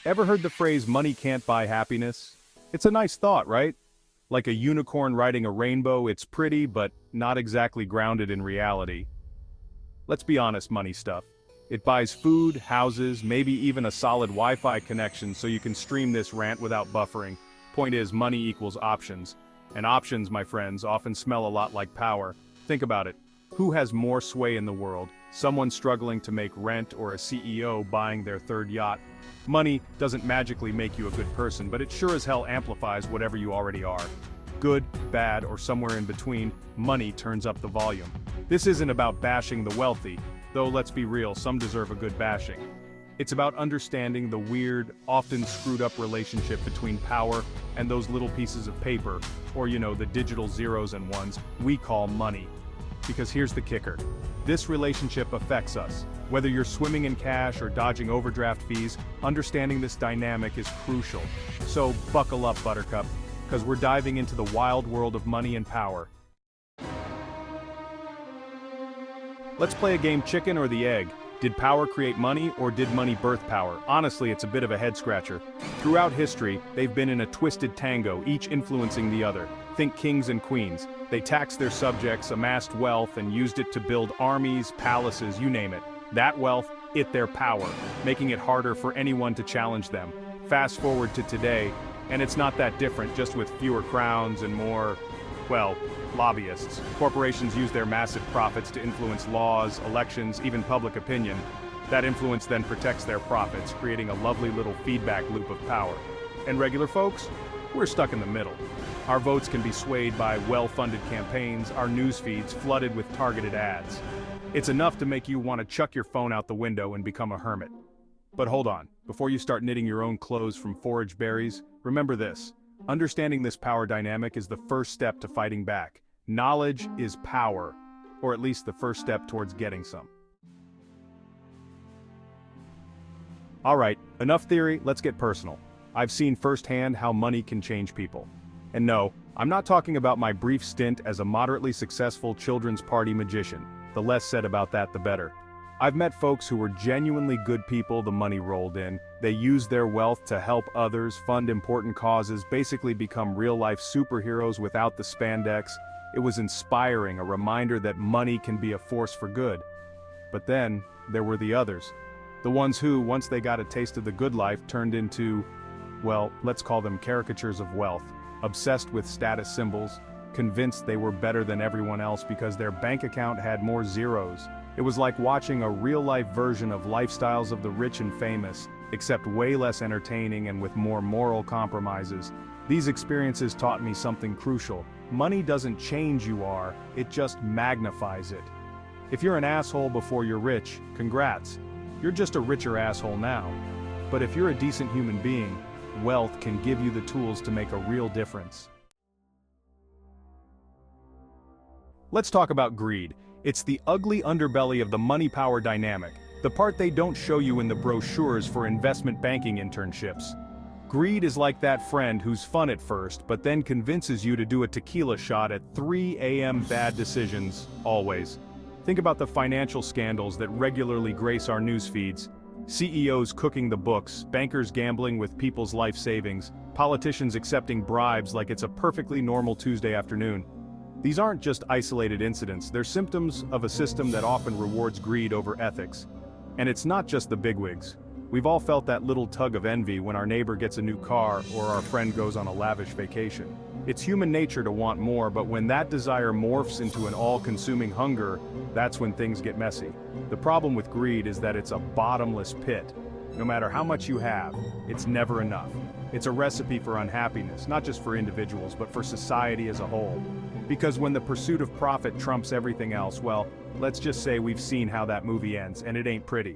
Ever heard the phrase money can't buy happiness? It's a nice thought, right? Like a unicorn riding a rainbow, it's pretty, but not exactly grounded in reality. Let's be honest, money stuff. It buys food, houses, maybe even a solid Wi-Fi connection so you can stream this rant without buffering. Point is, money equals options. And options, my friends, often smell a lot like power. Think about it. Who has more sway in the world? Someone struggling to make rent or a CEO buying their third yacht? Money doesn't magically make you a good person, but it sure as hell amplifies whatever you already are. Good, bad, or somewhere in between, money turns up the volume. This isn't about bashing the wealthy, though let's be real, some deserve a good bashing. It's about understanding the weird, often screwed up relationship between power and those little pieces of paper, or the digital zeros and ones we call money. Because here's the kicker. This relationship affects us. Whether you're swimming in cash or dodging overdraft fees, understanding this dynamic is crucial. So buckle up, Buttercup, because we're diving into the wild world of money and power. Let's play a game, chicken or the egg. Did power create money, or did money birth power? Honestly, it's a bit of a head-scratcher. Throughout history, they've been in a twisted tango, each influencing the other. Think kings and queens. They taxed their subjects, amassed wealth, and used it to build armies, palaces, you name it. That wealth, their power, making it harder for anyone to challenge them. Fast forward to today, and it's not that different, just with fewer crowns and more, well, lobbyists. Corporations use their massive profits to influence laws, elections, even public opinion. That influence then protects their profits, creating a lovely little feedback loop of power. And regular folks? We're stuck in the middle. Our votes can be swayed by well-funded campaigns, our news feeds flooded with targeted ads. It's enough to make you want to chuck your phone out the window and become a hermit. But hold on, before you start knitting your own clothes from forage berries, remember this. Understanding this power dynamic is the first step to fighting back. Knowledge is power, or at least the first step towards getting some. Alright, enough theory, let's get personal. I've seen firsthand how money can change people. And no, I'm not talking about my brief stint as a moderately successful children's party magician. The less said about that, the better. I've met folks who were genuinely good people the money rolled in. They used their wealth to help others, fund important causes, basically become real-life superheroes without the spandex. It was inspiring, a reminder that money can be a force for good. But then, there were the others. The ones who, once they got a taste of the good life, turned into, well, let's call them caricatures of wealth. Obsessed with status symbols, convinced they were better than everyone else because their bank account had more zeros. It was like watching a real-life version of Lifestyles of the Rich and Famous, except way less entertaining and with more moral compromises. These experiences taught me something crucial. Money doesn't change who you are, it just magnifies it. If you're an asshole before you're rich, congrats. You're just a richer asshole now. But if you're a decent human being, wealth can give you the tools to make a real difference. Let's talk about greed. It's the ugly underbelly of the money power dynamic, the part they don't show you in the brochures for investment banking internships. Greed is like that friend who's fun at first, but then convinces you to do a tequila shot at 3 a.m. Bad decisions, always. Think about the financial scandals that regularly grace our news feeds. CEOs cooking the books, bankers gambling with people's life savings, politicians accepting bribes like it's a perfectly normal Tuesday afternoon. These aren't just isolated incidents, they're symptoms of a system that often rewards greed over ethics. And it's not just the bigwigs. We've all felt that little tug of envy when our neighbor gets a new car or our friend goes on a lavish vacation. It's human nature to want more, but when that desire morphs into an all-consuming hunger, that's when things get messy. The problem with greed is that it's a bottomless pit. No matter how much you have, it's never enough. It's a recipe for unhappiness, not just for individuals, but for society as a whole. Because when the pursuit of profit trumps everything else, well, let's just say we've seen how that movie ends, and it ain't pretty.